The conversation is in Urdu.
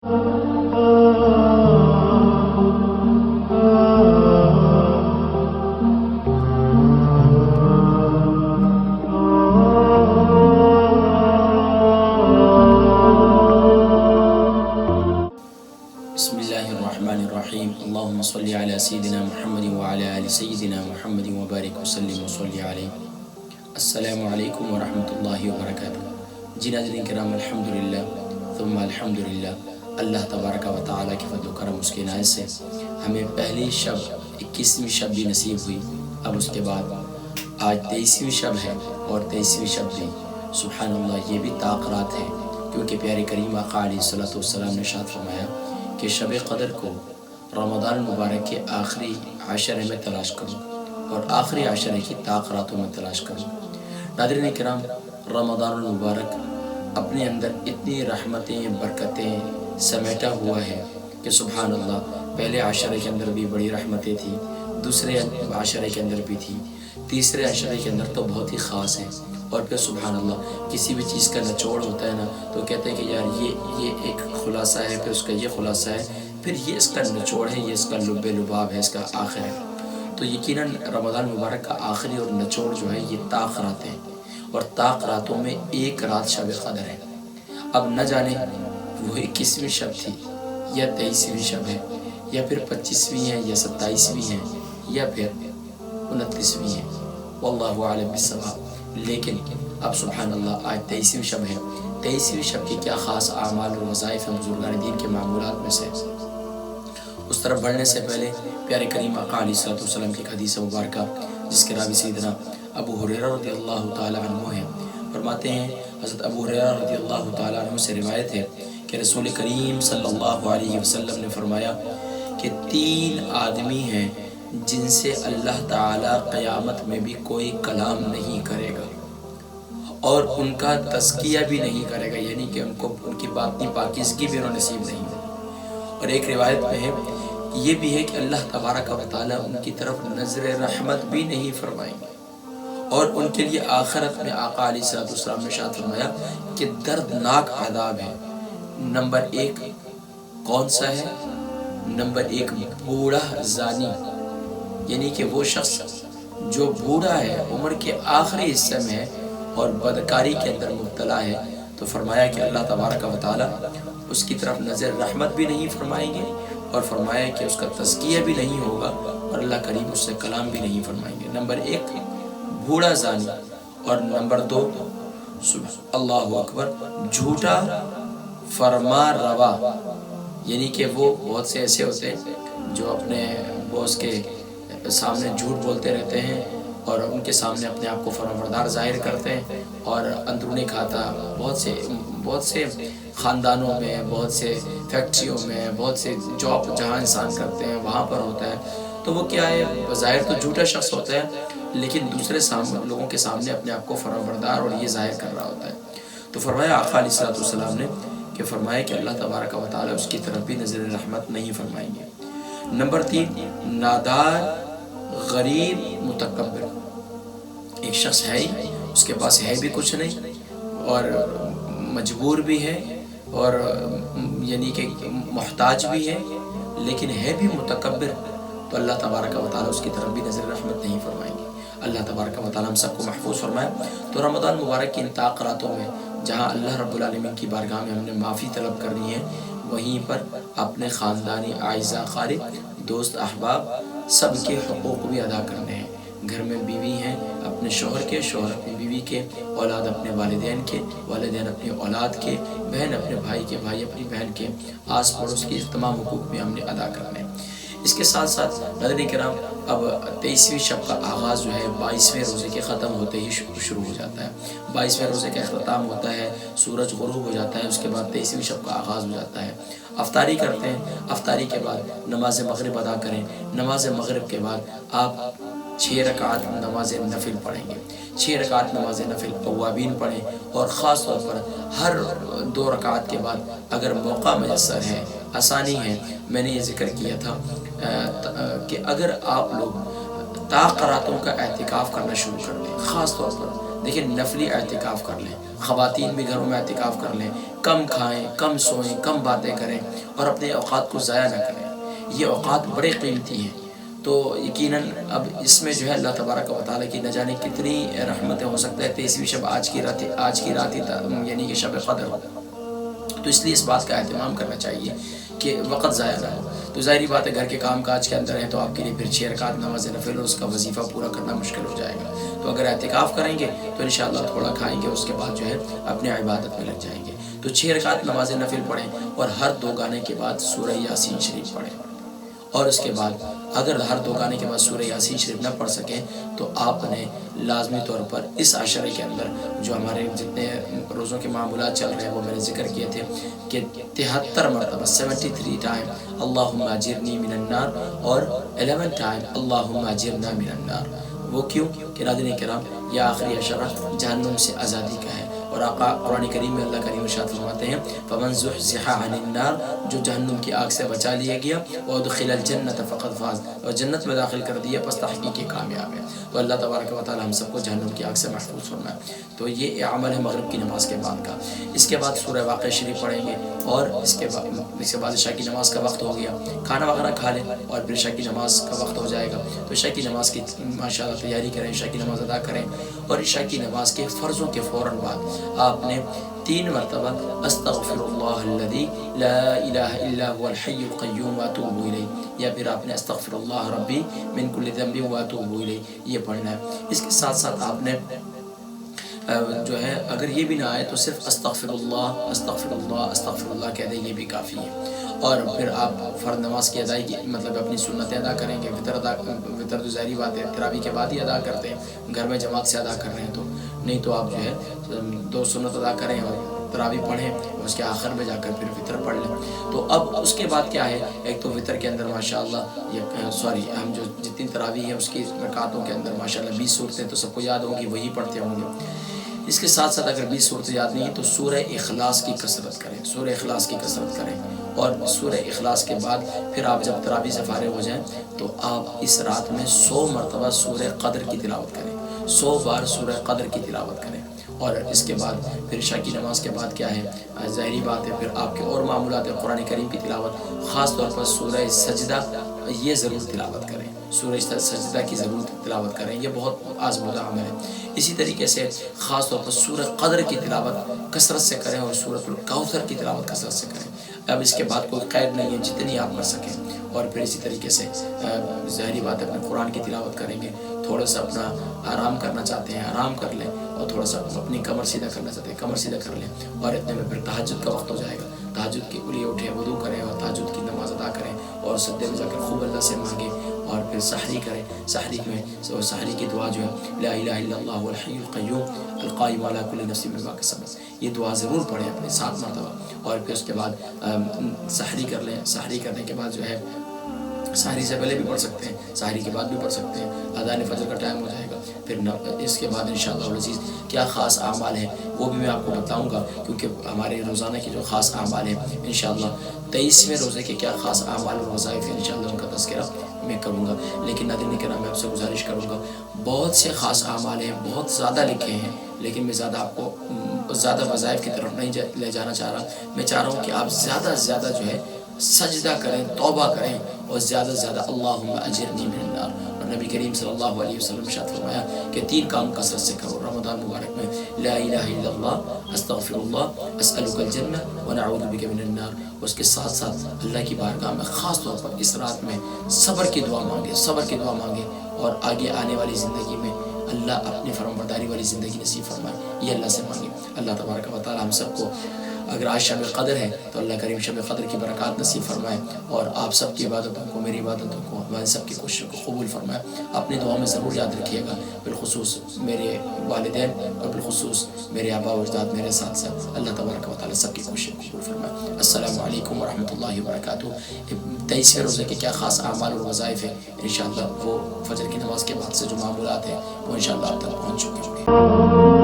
بسم اللہ الرحمن الرحیم اللہم صلی علی سیدنا محمد وعلی آل سیدنا محمد وبارک وسلم وصلی علیہ۔ السلام علیکم ورحمۃ اللہ وبرکاتہ۔ جی ناظرین کرام، الحمدللہ ثم الحمدللہ، اللہ تبارک و تعالیٰ کے فضل و کرم، اس کی عنایت سے ہمیں پہلی شب 21ویں شب بھی نصیب ہوئی۔ اب اس کے بعد آج 23ویں شب ہے، اور 23ویں شب بھی سبحان اللہ یہ بھی طاقرات ہے، کیونکہ پیارے کریم آقا علیہ الصلوۃ والسلام نے ارشاد فرمایا کہ شب قدر کو رمضان المبارک کے آخری عشرے میں تلاش کرو، اور آخری عشرے کی طاقراتوں میں تلاش کرو۔ ناظرین کرام، رمضان المبارک اپنے اندر اتنی رحمتیں برکتیں سمیٹا ہوا ہے کہ سبحان اللہ پہلے عشرے کے اندر بھی بڑی رحمتیں تھیں، دوسرے عشرے کے اندر بھی تھی، تیسرے عشرے کے اندر تو بہت ہی خاص ہے۔ اور پھر سبحان اللہ کسی بھی چیز کا نچوڑ ہوتا ہے نا، تو کہتے ہیں کہ یار یہ ایک خلاصہ ہے، پھر اس کا یہ خلاصہ ہے، پھر یہ اس کا نچوڑ ہے، یہ اس کا لب لباب ہے، اس کا آخر ہے۔ تو یقیناً رمضان مبارک کا آخری اور نچوڑ جو ہے یہ طاقرات ہیں، اور طاقراتوں میں ایک رات شب قدر ہے۔ اب نہ جانے وہ 21ویں شب تھی یا 23ویں شب ہے، یا پھر 25ویں ہے یا 27ویں ہے، یا پھر 29ویں ہے، واللہ اعلم بالصواب۔ لیکن اب سبحان اللہ آج 23ویں شب ہے۔ 23ویں شب کی کیا خاص اعمال اور وظائف ہیں بزرگان دین کے معمولات میں سے؟ اس طرف بڑھنے سے پہلے پیارے کریم آقا علیہ الصلوۃ والسلام کی ایک حدیث مبارکہ، جس کے راوی سیدنا ابو ہریرہ رضی اللہ تعالی عنہ ہیں، فرماتے ہیں حضرت ابو ہریرہ رضی اللہ تعالی عنہ سے روایت ہے کہ رسول کریم صلی اللہ علیہ وسلم نے فرمایا کہ 3 آدمی ہیں جن سے اللہ تعالیٰ قیامت میں بھی کوئی کلام نہیں کرے گا، اور ان کا تزکیہ بھی نہیں کرے گا، یعنی کہ ان کی باطنی پاکیزگی بھی انہیں نصیب نہیں ہے۔ اور ایک روایت میں ہے یہ بھی ہے کہ اللہ تبارک و تعالیٰ ان کی طرف نظر رحمت بھی نہیں فرمائیں گے، اور ان کے لیے آخرت میں آقا علیہ الصلوۃ والسلام نے ارشاد فرمایا کہ دردناک عذاب ہے۔ نمبر 1 کون سا ہے؟ نمبر 1 بوڑھا زانی، یعنی کہ وہ شخص جو بوڑھا ہے، عمر کے آخری حصے میں ہے اور بدکاری کے اندر مبتلا ہے، تو فرمایا کہ اللہ تبارک و تعالیٰ اس کی طرف نظر رحمت بھی نہیں فرمائیں گے، اور فرمایا کہ اس کا تزکیہ بھی نہیں ہوگا، اور اللہ کریم اس سے کلام بھی نہیں فرمائیں گے۔ نمبر 1 بوڑھا زانی، اور نمبر 2 اللہ اکبر جھوٹا فرما روا، یعنی کہ وہ بہت سے ایسے ہوتے ہیں جو اپنے باس کے سامنے جھوٹ بولتے رہتے ہیں، اور ان کے سامنے اپنے آپ کو فرمانبردار ظاہر کرتے ہیں، اور اندرونی کھاتا بہت سے خاندانوں میں، بہت سے فیکٹریوں میں، بہت سے جاب جہاں انسان کرتے ہیں وہاں پر ہوتا ہے، تو وہ کیا ہے، بظاہر تو جھوٹا شخص ہوتا ہے، لیکن دوسرے لوگوں کے سامنے اپنے آپ کو فرمانبردار اور یہ ظاہر کر رہا ہوتا ہے۔ تو فرمایا آقا علیہ الصلوۃ والسلام نے کہ فرمایا کہ اللہ تبارک و تعالیٰ اس کی طرف بھی نظر رحمت نہیں فرمائیں گے۔ نمبر 3 نادار غریب متکبر، ایک شخص ہے ہی، اس کے پاس ہے بھی کچھ نہیں، اور مجبور بھی ہے، اور یعنی کہ محتاج بھی ہے، لیکن ہے بھی متکبر، تو اللہ تبارک و تعالیٰ اس کی طرف بھی نظر رحمت نہیں فرمائیں گے۔ اللہ تبارک و تعالیٰ ہم سب کو محفوظ فرمائے۔ تو رمضان مبارک کی ان طاقراتوں میں جہاں اللہ رب العالمین کی بارگاہ میں ہم نے معافی طلب کرنی ہے، وہیں پر اپنے خاندانی اعزاء اقارب، دوست احباب سب کے حقوق بھی ادا کرنے ہیں۔ گھر میں بیوی ہیں اپنے شوہر کے، شوہر اپنی بیوی کے، اولاد اپنے والدین کے، والدین اپنی اولاد کے، بہن اپنے بھائی کے، بھائی اپنی بہن کے، آس پڑوس کے تمام حقوق بھی ہم نے ادا کرنے ہیں۔ اس کے ساتھ ساتھ ناظرین کرام، اب 23ویں شب کا آغاز جو ہے 22ویں روزے کے ختم ہوتے ہی شروع ہو جاتا ہے۔ 22ویں روزے کا اختتام ہوتا ہے، سورج غروب ہو جاتا ہے، اس کے بعد 23ویں شب کا آغاز ہو جاتا ہے۔ افطاری کرتے ہیں، افطاری کے بعد نماز مغرب ادا کریں، نماز مغرب کے بعد آپ 6 رکعات نماز نفل پڑھیں گے، 6 رکعات نماز نفل اوابین پڑھیں، اور خاص طور پر ہر 2 رکعات کے بعد اگر موقع میسر ہے، آسانی ہے، میں نے یہ ذکر کیا تھا کہ اگر آپ لوگ طاقراتوں کا اعتکاف کرنا شروع کر دیں، خاص طور پر دیکھیں نفلی اعتکاف کر لیں، خواتین بھی گھروں میں اعتکاف کر لیں، کم کھائیں، کم سوئیں، کم باتیں کریں اور اپنے اوقات کو ضائع نہ کریں۔ یہ اوقات بڑے قیمتی ہیں، تو یقیناً اب اس میں جو ہے اللہ تبارک و تعالیٰ کی نہ جانے کتنی رحمتیں ہو سکتا ہے۔ 23ویں شب آج کی رات یعنی کہ شب قدر ہو، تو اس لیے اس بات کا اہتمام کرنا چاہیے کہ وقت ضائع نہ ہو۔ تو ظاہری بات ہے گھر کے کام کاج کے اندر ہے تو آپ کے لیے پھر 6 رکعت نماز نفل اور اس کا وظیفہ پورا کرنا مشکل ہو جائے گا۔ تو اگر اعتکاف کریں گے تو انشاءاللہ تھوڑا کھائیں گے، اس کے بعد جو ہے اپنے عبادت میں لگ جائیں گے۔ تو 6 رکعت نماز نفل پڑھیں اور ہر 2 گانے کے بعد سورہ یاسین شریف پڑھیں، اور اس کے بعد اگر ہر 2 گانے کے بعد سورہ یاسین شریف نہ پڑھ سکیں تو آپ نے لازمی طور پر اس عشرے کے اندر جو ہمارے جتنے روزوں کے معمولات چل رہے ہیں وہ میں نے ذکر کیے تھے کہ 73 مرتبہ 73 ٹائم اللہم اجرنی من النار اور 11 ٹائم اللہم اجرنا من النار۔ وہ کیوں کہ ناظرین کرام یہ آخری عشرہ جہنم سے آزادی کا ہے، اور آقا قرآن کریم میں اللہ کریم ارشاد فرماتے ہیں فمن زحزح عن النار، جو جہنم کی آگ سے بچا لیا گیا، وادخل الجنت فقد فاز، اور جنت میں داخل کر دیا پس تحقیق کامیاب ہے۔ تو اللہ تبارک و تعالی ہم سب کو جہنم کی آگ سے محفوظ فرمائے۔ تو یہ عمل ہے مغرب کی نماز کے بعد کا۔ اس کے بعد سورہ واقعہ شریف پڑھیں گے، اور اس کے بعد عشاء کی نماز کا وقت ہو گیا، کھانا وغیرہ کھا لیں اور پھر عشاء کی نماز کا وقت ہو جائے گا۔ تو عشاء کی نماز کی ماشاءاللہ تیاری کریں، عشاء کی نماز ادا کریں، اور عشاء کی نماز کے فرضوں کے فوراً بعد آپ نے 3 مرتبہ استغفر اللہ الذی لا الہ الا هو الحی القیوم واتوب الیہ، یا پھر آپ نے استغفر اللہ ربی من کل ذنب واتوب الیہ یہ پڑھنا ہے۔ اس کے ساتھ ساتھ آپ نے جو ہے اگر یہ بھی نہ آئے تو صرف استغفر اللہ استغفر اللہ استغفر اللہ کہہ دیں، یہ بھی کافی ہے۔ اور پھر آپ فرض نماز کی ادائیگی مطلب اپنی سنتیں ادا کریں گے، وطر تو ظاہری بات ہے تراویح کے بعد ہی ادا کرتے ہیں، گھر میں جماعت سے ادا کر رہے ہیں تو نہیں، تو آپ جو ہے 2 سنت ادا کریں اور تراویح پڑھیں، اور اس کے آخر میں جا کر پھر وطر پڑھ لیں۔ تو اب اس کے بعد کیا ہے، ایک تو وطر کے اندر ماشاءاللہ ہم جو جتنی تراویح ہے اس کی رکعتوں کے اندر ماشاءاللہ 20 صورتیں تو سب کو یاد ہوگی، وہی پڑھتے ہوں گے۔ اس کے ساتھ ساتھ اگر 20 صورتیں یاد نہیں تو سورہ اخلاص کی کثرت کریں، سورہ اخلاص کی کثرت کریں، اور سورہ اخلاص کے بعد پھر آپ جب تراویح سے فارغ ہو جائیں تو آپ اس رات میں 100 مرتبہ سورہ قدر کی تلاوت کریں، 100 بار سورہ قدر کی تلاوت کریں۔ اور اس کے بعد پھر عشاء کی نماز کے بعد کیا ہے، ظاہری بات ہے پھر آپ کے اور معمولات ہے، قرآن کریم کی تلاوت، خاص طور پر سورہ سجدہ یہ ضرور تلاوت کریں، سورہ سجدہ کی ضرور تلاوت کریں، یہ بہت آزمودہ عمل ہے۔ اسی طریقے سے خاص طور پر سورہ قدر کی تلاوت کثرت سے کریں، اور سورۃ الکوثر کی تلاوت کثرت سے کریں۔ اب اس کے بعد کوئی قید نہیں ہے، جتنی آپ کر سکیں۔ اور پھر اسی طریقے سے ظاہری بات ہے اپنے قرآن کی تلاوت کریں گے، تھوڑا سا اپنا آرام کرنا چاہتے ہیں آرام کر لیں، اور تھوڑا سا اپنی کمر سیدھا کرنا چاہتے ہیں کمر سیدھا کر لیں، اور اتنے میں پھر تہجد کا وقت ہو جائے گا۔ تہجد کے لیے اٹھیں، وضو کریں اور تہجد کی نماز ادا کریں، اور سجدے میں جا کر خوب اللہ سے مانگیں، اور پھر سحری کریں۔ سحری میں سحری کی دعا جو ہے لا الہ الا اللہ الحی القیوم القائم علی کل نفس بما کسبت، یہ دعا ضرور پڑھیں اپنے 7 مرتبہ، اور پھر اس کے بعد سحری کر لیں۔ سحری کرنے کے بعد جو ہے سحری سے پہلے بھی پڑھ سکتے ہیں، سحری کے بعد بھی پڑھ سکتے ہیں، اذان فجر کا ٹائم ہو جائے گا۔ پھر اس کے بعد انشاءاللہ العزیز کیا خاص اعمال ہیں وہ بھی میں آپ کو بتاؤں گا، کیونکہ ہمارے روزانہ کے جو خاص اعمال ہیں انشاءاللہ 23ویں روزے کے کیا خاص اعمال اور وظائف ہیں انشاءاللہ ان کا تذکرہ میں کروں گا۔ لیکن ناظرین کرام میں آپ سے گزارش کروں گا، بہت سے خاص اعمال ہیں، بہت زیادہ لکھے ہیں، لیکن میں زیادہ آپ کو زیادہ وظائف کی طرف نہیں لے جانا چاہ رہا۔ میں چاہ رہا ہوں کہ آپ زیادہ سے زیادہ جو ہے سجدہ کریں، توبہ کریں، اور زیادہ سے زیادہ اللہم اجرنی من النار۔ اور نبی کریم صلی اللہ علیہ وسلم ارشاد فرمایا کہ 3 کام کثرت سے کرو رمضان مبارک میں، لا الہ الا اللہ استغفر اللہ اسألک الجنہ ونعوذ بک من النار۔ اس کے ساتھ ساتھ اللہ کی بارگاہ میں خاص طور پر اس رات میں صبر کی دعا مانگے، صبر کی دعا مانگے، اور آگے آنے والی زندگی میں اللہ اپنی فرمانبرداری والی زندگی نصیب فرمائے، یہ اللہ سے مانگے۔ اللہ تبارک و تعالی ہم سب کو، اگر آج شب قدر ہے تو اللہ کریم شب قدر کی برکات نصیب فرمائے، اور آپ سب کی عبادتوں کو، میری عبادتوں کو، ہمارے سب کی کوششوں کو قبول فرمائے۔ اپنی دعاؤں میں ضرور یاد رکھیے گا، بالخصوص میرے والدین اور بالخصوص میرے آبا و اجداد، میرے ساتھ ساتھ اللہ تبارک و تعالی سب کی کوششوں کو قبول فرمائے۔ السلام علیکم ورحمۃ اللہ وبرکاتہ۔ 23ویں روزے کے کیا خاص اعمال اور وظائف ہیں انشاءاللہ وہ فجر کی نماز کے بعد سے جو معمولات ہیں وہ انشاءاللہ آپ تک پہنچ چکے ہوں گے۔